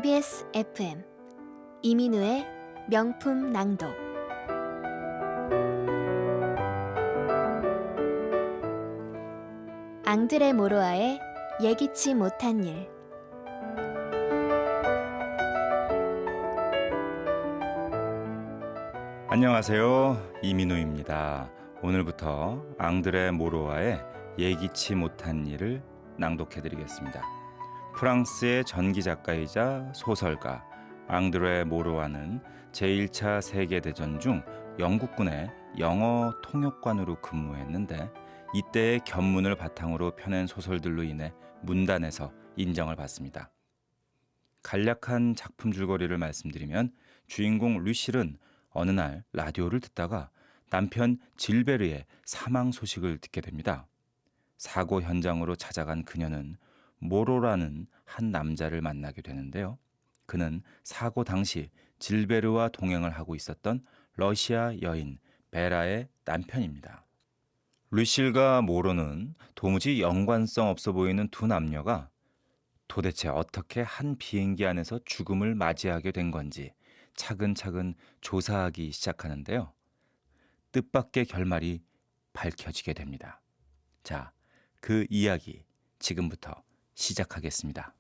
KBS FM 이민우의 명품 낭독. 앙드레 모로아의 예기치 못한 일. 안녕하세요. 이민우입니다. 오늘부터 앙드레 모로아의 예기치 못한 일을 낭독해드리겠습니다. 프랑스의 전기 작가이자 소설가 앙드레 모로아는 제1차 세계대전 중 영국군의 영어 통역관으로 근무했는데 이때의 견문을 바탕으로 펴낸 소설들로 인해 문단에서 인정을 받습니다. 간략한 작품 줄거리를 말씀드리면 주인공 류실은 어느 날 라디오를 듣다가 남편 질베르의 사망 소식을 듣게 됩니다. 사고 현장으로 찾아간 그녀는 모로라는 한 남자를 만나게 되는데요. 그는 사고 당시 질베르와 동행을 하고 있었던 러시아 여인 베라의 남편입니다. 류실과 모로는 도무지 연관성 없어 보이는 두 남녀가 도대체 어떻게 한 비행기 안에서 죽음을 맞이하게 된 건지 차근차근 조사하기 시작하는데요. 뜻밖의 결말이 밝혀지게 됩니다. 자, 그 이야기 지금부터 시작하겠습니다.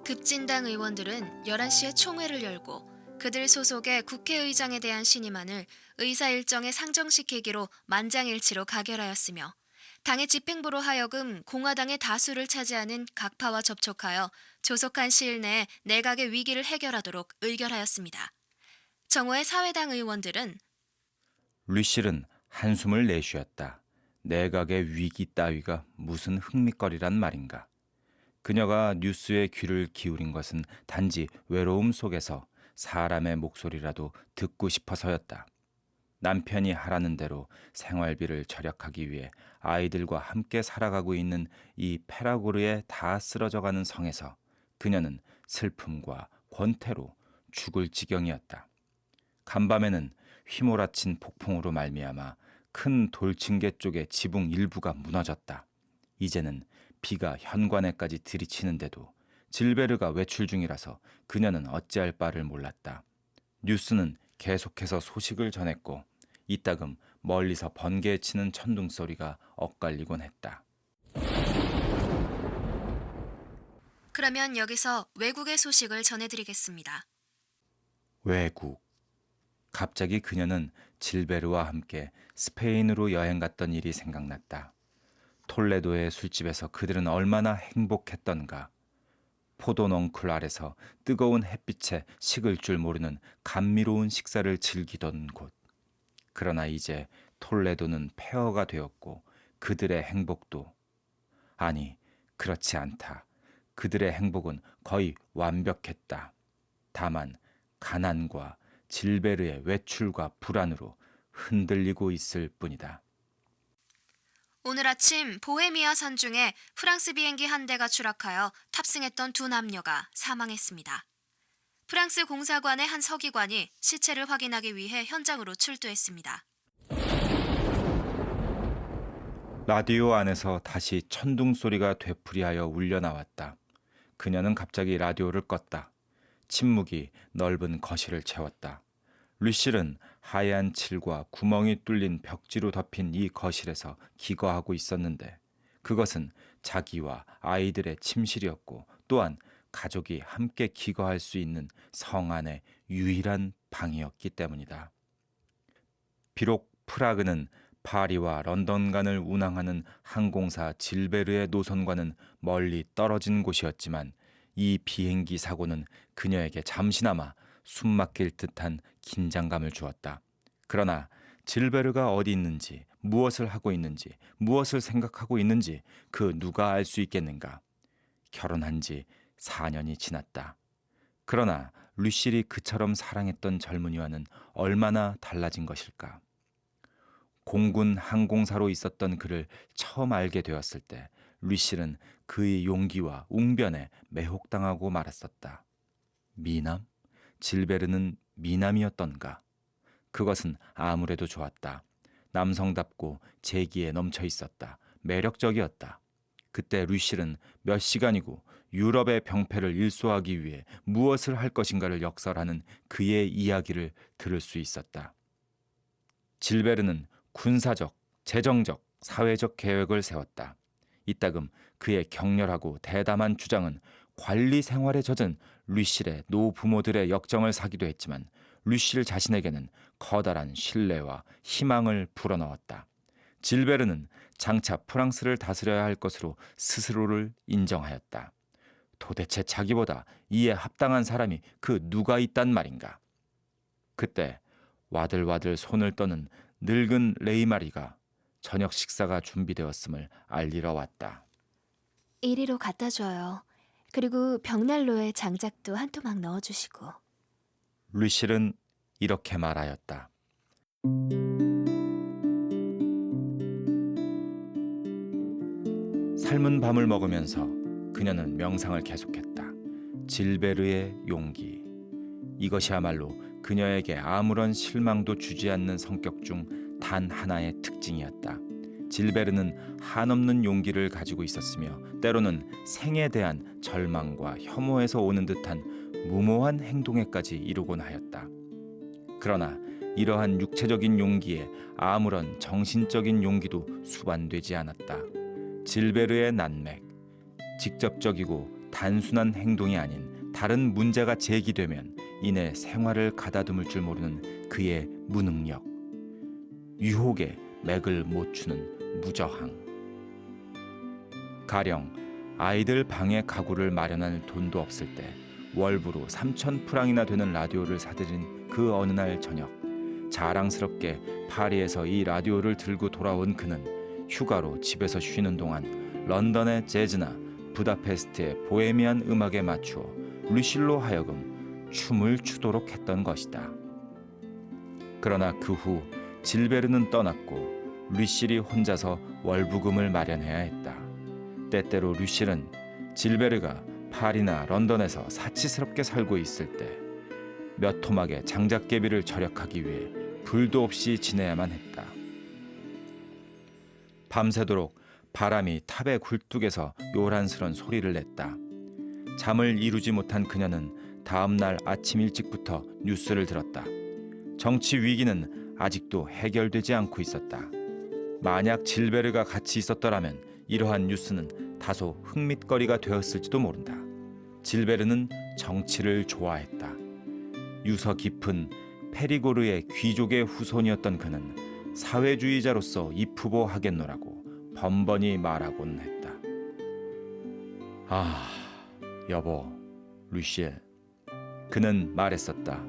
급진당 의원들은 11시에 총회를 열고 그들 소속의 국회의장에 대한 신임안을 의사 일정에 상정시키기로 만장일치로 가결하였으며 당의 집행부로 하여금 공화당의 다수를 차지하는 각파와 접촉하여 조속한 시일 내에 내각의 위기를 해결하도록 의결하였습니다. 정오의 사회당 의원들은 류실은 한숨을 내쉬었다. 내각의 위기 따위가 무슨 흥미거리란 말인가. 그녀가 뉴스에 귀를 기울인 것은 단지 외로움 속에서 사람의 목소리라도 듣고 싶어서였다. 남편이 하라는 대로 생활비를 절약하기 위해 아이들과 함께 살아가고 있는 이 페라고르의 다 쓰러져가는 성에서 그녀는 슬픔과 권태로 죽을 지경이었다. 간밤에는 휘몰아친 폭풍으로 말미암아 큰 돌층계 쪽의 지붕 일부가 무너졌다. 이제는 비가 현관에까지 들이치는데도 질베르가 외출 중이라서 그녀는 어찌할 바를 몰랐다. 뉴스는 계속해서 소식을 전했고 이따금 멀리서 번개에 치는 천둥 소리가 엇갈리곤 했다. 그러면 여기서 외국의 소식을 전해드리겠습니다. 외국. 갑자기 그녀는 질베르와 함께 스페인으로 여행 갔던 일이 생각났다. 톨레도의 술집에서 그들은 얼마나 행복했던가. 포도넝쿨 아래서 뜨거운 햇빛에 식을 줄 모르는 감미로운 식사를 즐기던 곳. 그러나 이제 톨레도는 폐허가 되었고 그들의 행복도 아니 그렇지 않다. 그들의 행복은 거의 완벽했다. 다만 가난과 질베르의 외출과 불안으로 흔들리고 있을 뿐이다. 오늘 아침 보헤미아 산중에 프랑스 비행기 한 대가 추락하여 탑승했던 두 남녀가 사망했습니다. 프랑스 공사관의 한 서기관이 시체를 확인하기 위해 현장으로 출두했습니다. 라디오 안에서 다시 천둥 소리가 되풀이하여 울려 나왔다. 그녀는 갑자기 라디오를 껐다. 침묵이 넓은 거실을 채웠다. 류실은 하얀 칠과 구멍이 뚫린 벽지로 덮인 이 거실에서 기거하고 있었는데 그것은 자기와 아이들의 침실이었고 또한 가족이 함께 기거할 수 있는 성 안의 유일한 방이었기 때문이다. 비록 프라그는 파리와 런던 간을 운항하는 항공사 질베르의 노선과는 멀리 떨어진 곳이었지만 이 비행기 사고는 그녀에게 잠시나마 숨막힐 듯한 긴장감을 주었다. 그러나 질베르가 어디 있는지, 무엇을 하고 있는지, 무엇을 생각하고 있는지 그 누가 알 수 있겠는가. 결혼한 지 4년이 지났다. 그러나 류실이 그처럼 사랑했던 젊은이와는 얼마나 달라진 것일까. 공군 항공사로 있었던 그를 처음 알게 되었을 때 류실은 그의 용기와 웅변에 매혹당하고 말았었다. 미남? 질베르는 미남이었던가? 그것은 아무래도 좋았다. 남성답고 재기에 넘쳐 있었다. 매력적이었다. 그때 류실은 몇 시간이고 유럽의 병폐를 일소하기 위해 무엇을 할 것인가를 역설하는 그의 이야기를 들을 수 있었다. 질베르는 군사적, 재정적, 사회적 계획을 세웠다. 이따금 그의 격렬하고 대담한 주장은 관리 생활에 젖은 류실의 노부모들의 역정을 사기도 했지만 류실 자신에게는 커다란 신뢰와 희망을 불어넣었다. 질베르는 장차 프랑스를 다스려야 할 것으로 스스로를 인정하였다. 도대체 자기보다 이에 합당한 사람이 그 누가 있단 말인가. 그때 와들와들 손을 떠는 늙은 레이마리가 저녁 식사가 준비되었음을 알리러 왔다. 이리로 갖다 줘요. 그리고 벽난로에 장작도 한 토막 넣어주시고. 류실은 이렇게 말하였다. 삶은 밤을 먹으면서 그녀는 명상을 계속했다. 질베르의 용기. 이것이야말로 그녀에게 아무런 실망도 주지 않는 성격 중 단 하나의 특징이었다. 질베르는 한없는 용기를 가지고 있었으며 때로는 생에 대한 절망과 혐오에서 오는 듯한 무모한 행동에까지 이르곤 하였다. 그러나 이러한 육체적인 용기에 아무런 정신적인 용기도 수반되지 않았다. 질베르의 난맥, 직접적이고 단순한 행동이 아닌 다른 문제가 제기되면 이내 생활을 가다듬을 줄 모르는 그의 무능력, 유혹에 맥을 못 추는 무저항. 가령 아이들 방에 가구를 마련할 돈도 없을 때 월부로 3,000프랑이나 되는 라디오를 사들인 그 어느 날 저녁, 자랑스럽게 파리에서 이 라디오를 들고 돌아온 그는 휴가로 집에서 쉬는 동안 런던의 재즈나 부다페스트의 보헤미안 음악에 맞추어 류실로 하여금 춤을 추도록 했던 것이다. 그러나 그 후 질베르는 떠났고 류실이 혼자서 월부금을 마련해야 했다. 때때로 류실은 질베르가 파리나 런던에서 사치스럽게 살고 있을 때 몇 토막의 장작개비를 절약하기 위해 불도 없이 지내야만 했다. 밤새도록 바람이 탑의 굴뚝에서 요란스런 소리를 냈다. 잠을 이루지 못한 그녀는 다음 날 아침 일찍부터 뉴스를 들었다. 정치 위기는 아직도 해결되지 않고 있었다. 만약 질베르가 같이 있었더라면 이러한 뉴스는 다소 흥밋거리가 되었을지도 모른다. 질베르는 정치를 좋아했다. 유서 깊은 페리고르의 귀족의 후손이었던 그는 사회주의자로서 이프보하겠노라고 번번이 말하곤 했다. 아, 여보, 루시엘. 그는 말했었다.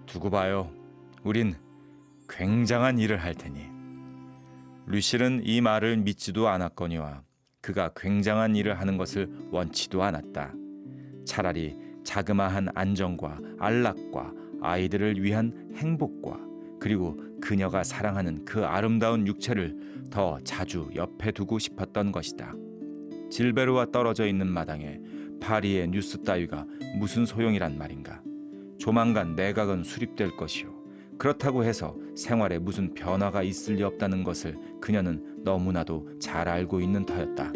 두고 봐요. 우린 굉장한 일을 할 테니. 루실은 이 말을 믿지도 않았거니와 그가 굉장한 일을 하는 것을 원치도 않았다. 차라리 자그마한 안정과 안락과 아이들을 위한 행복과 그리고 그녀가 사랑하는 그 아름다운 육체를 더 자주 옆에 두고 싶었던 것이다. 질베르와 떨어져 있는 마당에 파리의 뉴스 따위가 무슨 소용이란 말인가. 조만간 내각은 수립될 것이요. 그렇다고 해서 생활에 무슨 변화가 있을 리 없다는 것을 그녀는 너무나도 잘 알고 있는 터였다.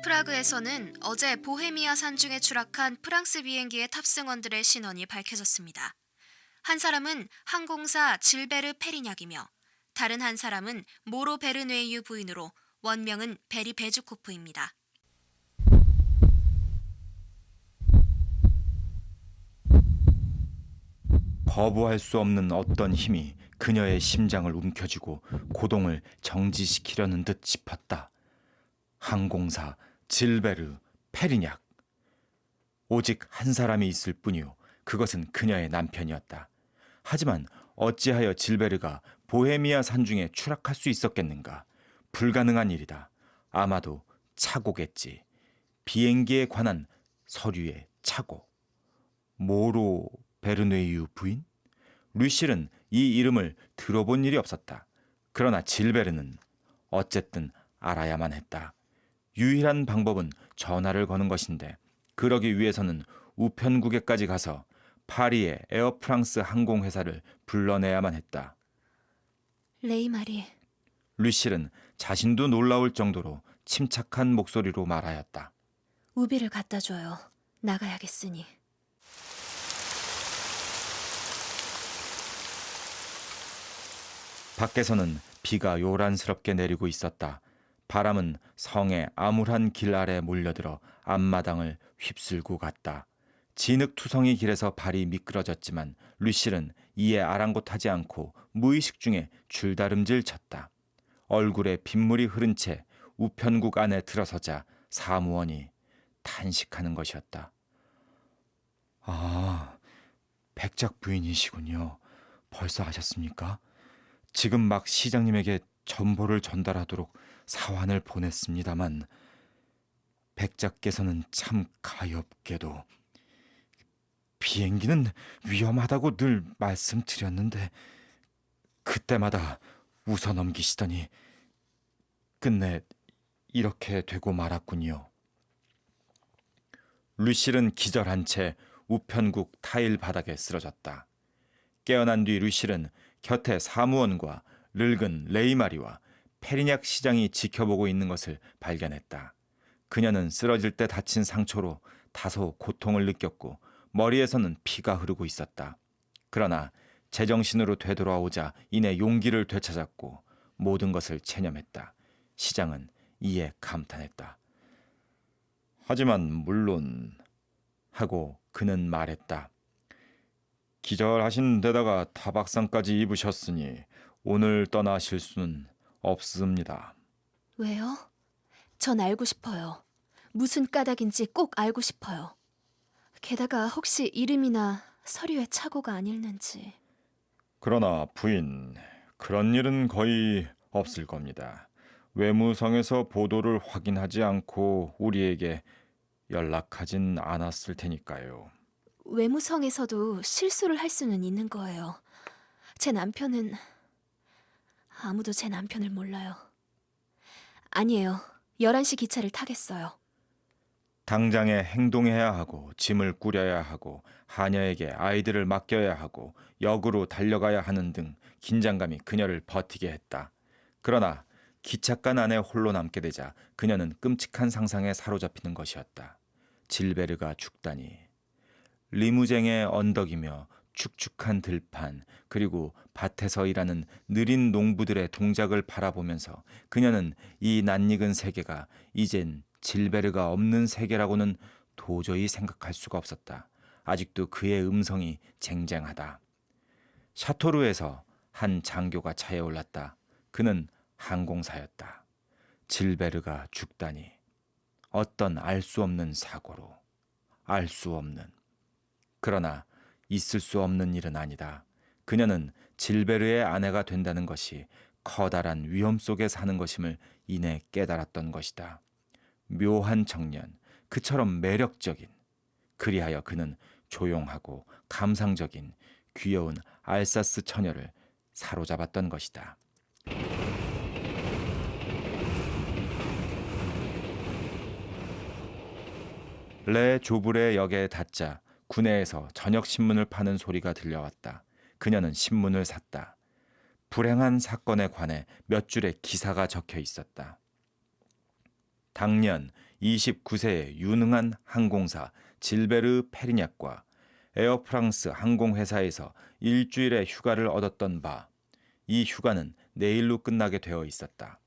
프라그에서는 어제 보헤미아 산중에 추락한 프랑스 비행기의 탑승원들의 신원이 밝혀졌습니다. 한 사람은 항공사 질베르 페리냑이며 다른 한 사람은 모로 베르뇌유 부인으로 원명은 베리 베주코프입니다. 거부할 수 없는 어떤 힘이 그녀의 심장을 움켜쥐고 고동을 정지시키려는 듯 싶었다. 항공사 질베르 페리냑. 오직 한 사람이 있을 뿐이요. 그것은 그녀의 남편이었다. 하지만 어찌하여 질베르가 보헤미아 산중에 추락할 수 있었겠는가? 불가능한 일이다. 아마도 착오겠지. 비행기에 관한 서류의 착오. 모로 베르뇌유 부인? 루실은 이 이름을 들어본 일이 없었다. 그러나 질베르는 어쨌든 알아야만 했다. 유일한 방법은 전화를 거는 것인데 그러기 위해서는 우편국에까지 가서 파리의 에어프랑스 항공회사를 불러내야만 했다. 레이마리, 루실은 자신도 놀라울 정도로 침착한 목소리로 말하였다. 우비를 갖다 줘요. 나가야겠으니. 밖에서는 비가 요란스럽게 내리고 있었다. 바람은 성의 암울한 길 아래 몰려들어 앞마당을 휩쓸고 갔다. 진흙투성이 길에서 발이 미끄러졌지만 루실은 이에 아랑곳하지 않고 무의식 중에 줄다름질 쳤다. 얼굴에 빗물이 흐른 채 우편국 안에 들어서자 사무원이 탄식하는 것이었다. 아, 백작 부인이시군요. 벌써 아셨습니까? 지금 막 시장님에게 전보를 전달하도록 사환을 보냈습니다만 백작께서는 참 가엾게도 비행기는 위험하다고 늘 말씀드렸는데 그때마다 웃어 넘기시더니 끝내 이렇게 되고 말았군요. 루실은 기절한 채 우편국 타일 바닥에 쓰러졌다. 깨어난 뒤 루실은 곁에 사무원과 늙은 레이마리와 페리냑 시장이 지켜보고 있는 것을 발견했다. 그녀는 쓰러질 때 다친 상처로 다소 고통을 느꼈고 머리에서는 피가 흐르고 있었다. 그러나 제정신으로 되돌아오자 이내 용기를 되찾았고 모든 것을 체념했다. 시장은 이에 감탄했다. 하지만 물론 하고 그는 말했다. 기절하신 데다가 타박상까지 입으셨으니 오늘 떠나실 수는 없습니다. 왜요? 전 알고 싶어요. 무슨 까닭인지 꼭 알고 싶어요. 게다가 혹시 이름이나 서류에 착오가 아닐는지. 그러나 부인, 그런 일은 거의 없을 겁니다. 외무성에서 보도를 확인하지 않고 우리에게 연락하진 않았을 테니까요. 외무성에서도 실수를 할 수는 있는 거예요. 제 남편은 아무도 제 남편을 몰라요. 아니에요. 11시 기차를 타겠어요. 당장에 행동해야 하고 짐을 꾸려야 하고 하녀에게 아이들을 맡겨야 하고 역으로 달려가야 하는 등 긴장감이 그녀를 버티게 했다. 그러나 기찻간 안에 홀로 남게 되자 그녀는 끔찍한 상상에 사로잡히는 것이었다. 질베르가 죽다니. 리무쟁의 언덕이며 축축한 들판 그리고 밭에서 일하는 느린 농부들의 동작을 바라보면서 그녀는 이 낯익은 세계가 이젠 질베르가 없는 세계라고는 도저히 생각할 수가 없었다. 아직도 그의 음성이 쟁쟁하다. 샤토르에서 한 장교가 차에 올랐다. 그는 항공사였다. 질베르가 죽다니. 어떤 알 수 없는 사고로. 알 수 없는. 그러나 있을 수 없는 일은 아니다. 그녀는 질베르의 아내가 된다는 것이 커다란 위험 속에 사는 것임을 이내 깨달았던 것이다. 묘한 청년, 그처럼 매력적인. 그리하여 그는 조용하고 감상적인 귀여운 알사스 처녀를 사로잡았던 것이다. 레 조브레 역에 닿자 구내에서 저녁 신문을 파는 소리가 들려왔다. 그녀는 신문을 샀다. 불행한 사건에 관해 몇 줄의 기사가 적혀 있었다. 당년 29세의 유능한 항공사 질베르 페리냑과 에어프랑스 항공회사에서 일주일의 휴가를 얻었던 바, 이 휴가는 내일로 끝나게 되어 있었다.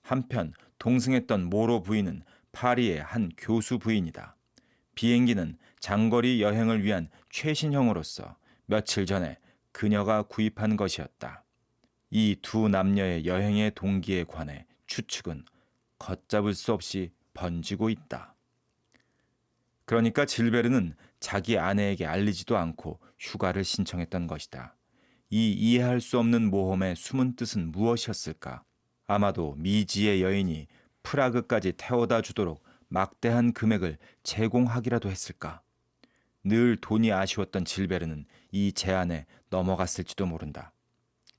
한편 동승했던 모로 부인은 파리의 한 교수 부인이다. 비행기는 장거리 여행을 위한 최신형으로서 며칠 전에 그녀가 구입한 것이었다. 이 두 남녀의 여행의 동기에 관해 추측은 걷잡을 수 없이 번지고 있다. 그러니까 질베르는 자기 아내에게 알리지도 않고 휴가를 신청했던 것이다. 이 이해할 수 없는 모험의 숨은 뜻은 무엇이었을까? 아마도 미지의 여인이 프라그까지 태워다 주도록 막대한 금액을 제공하기라도 했을까? 늘 돈이 아쉬웠던 질베르는 이 제안에 넘어갔을지도 모른다.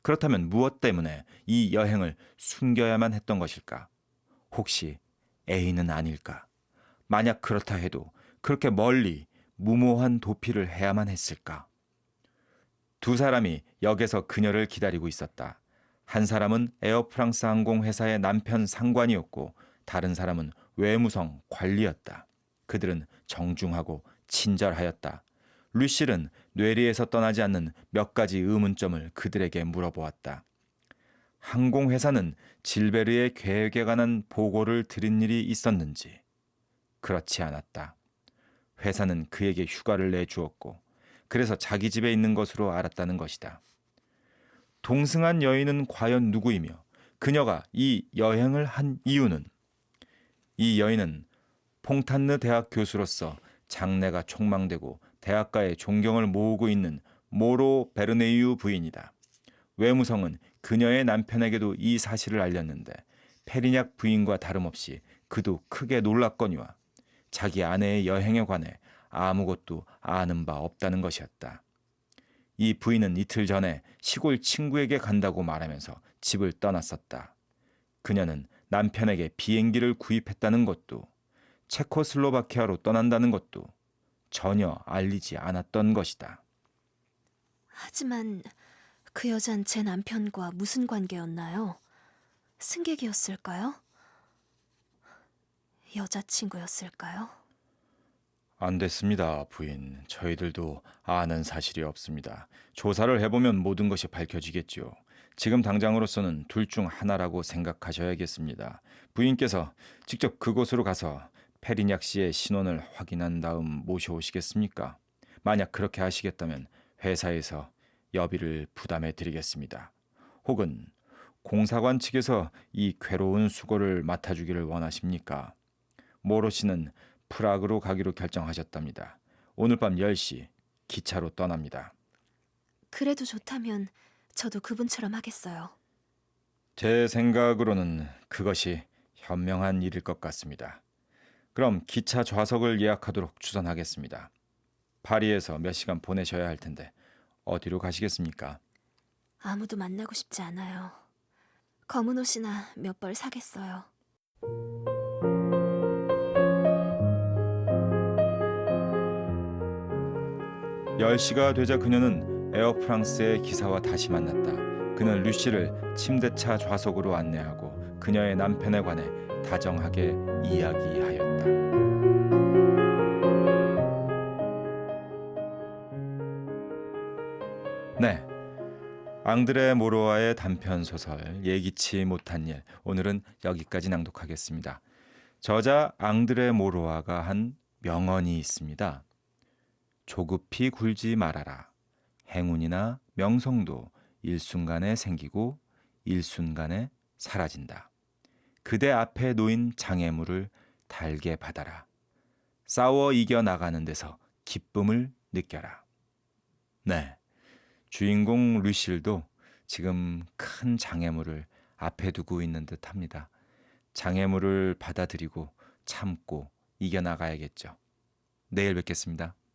그렇다면 무엇 때문에 이 여행을 숨겨야만 했던 것일까? 혹시 애인은 아닐까? 만약 그렇다 해도 그렇게 멀리 무모한 도피를 해야만 했을까? 두 사람이 역에서 그녀를 기다리고 있었다. 한 사람은 에어프랑스 항공 회사의 남편 상관이었고 다른 사람은 외무성 관리였다. 그들은 정중하고 친절하였다. 루실은 뇌리에서 떠나지 않는 몇 가지 의문점을 그들에게 물어보았다. 항공회사는 질베르의 계획에 관한 보고를 드린 일이 있었는지? 그렇지 않았다. 회사는 그에게 휴가를 내주었고 그래서 자기 집에 있는 것으로 알았다는 것이다. 동승한 여인은 과연 누구이며 그녀가 이 여행을 한 이유는? 이 여인은 퐁탄느 대학 교수로서 장래가 촉망되고 대학가의 존경을 모으고 있는 모로 베르네유 부인이다. 외무성은 그녀의 남편에게도 이 사실을 알렸는데 페리냑 부인과 다름없이 그도 크게 놀랐거니와 자기 아내의 여행에 관해 아무것도 아는 바 없다는 것이었다. 이 부인은 이틀 전에 시골 친구에게 간다고 말하면서 집을 떠났었다. 그녀는 남편에게 비행기를 구입했다는 것도 체코슬로바키아로 떠난다는 것도 전혀 알리지 않았던 것이다. 하지만 그 여잔 제 남편과 무슨 관계였나요? 승객이었을까요? 여자친구였을까요? 안 됐습니다, 부인. 저희들도 아는 사실이 없습니다. 조사를 해보면 모든 것이 밝혀지겠지요. 지금 당장으로서는 둘 중 하나라고 생각하셔야겠습니다. 부인께서 직접 그곳으로 가서 페리냑 씨의 신원을 확인한 다음 모셔오시겠습니까? 만약 그렇게 하시겠다면 회사에서 여비를 부담해 드리겠습니다. 혹은 공사관 측에서 이 괴로운 수고를 맡아주기를 원하십니까? 모로 씨는 프라그로 가기로 결정하셨답니다. 오늘 밤 10시 기차로 떠납니다. 그래도 좋다면 저도 그분처럼 하겠어요. 제 생각으로는 그것이 현명한 일일 것 같습니다. 그럼 기차 좌석을 예약하도록 추천하겠습니다. 파리에서 몇 시간 보내셔야 할 텐데 어디로 가시겠습니까? 아무도 만나고 싶지 않아요. 검은 옷이나 몇 벌 사겠어요. 10시가 되자 그녀는 에어프랑스의 기사와 다시 만났다. 그는 루시를 침대차 좌석으로 안내하고 그녀의 남편에 관해 다정하게 이야기하였다. 네, 앙드레 모로아의 단편 소설 예기치 못한 일, 오늘은 여기까지 낭독하겠습니다. 저자 앙드레 모로아가 한 명언이 있습니다. 조급히 굴지 말아라. 행운이나 명성도 일순간에 생기고 일순간에 사라진다. 그대 앞에 놓인 장애물을 달게 받아라. 싸워 이겨 나가는 데서 기쁨을 느껴라. 네, 주인공 루실도 지금 큰 장애물을 앞에 두고 있는 듯합니다. 장애물을 받아들이고 참고 이겨나가야겠죠. 내일 뵙겠습니다.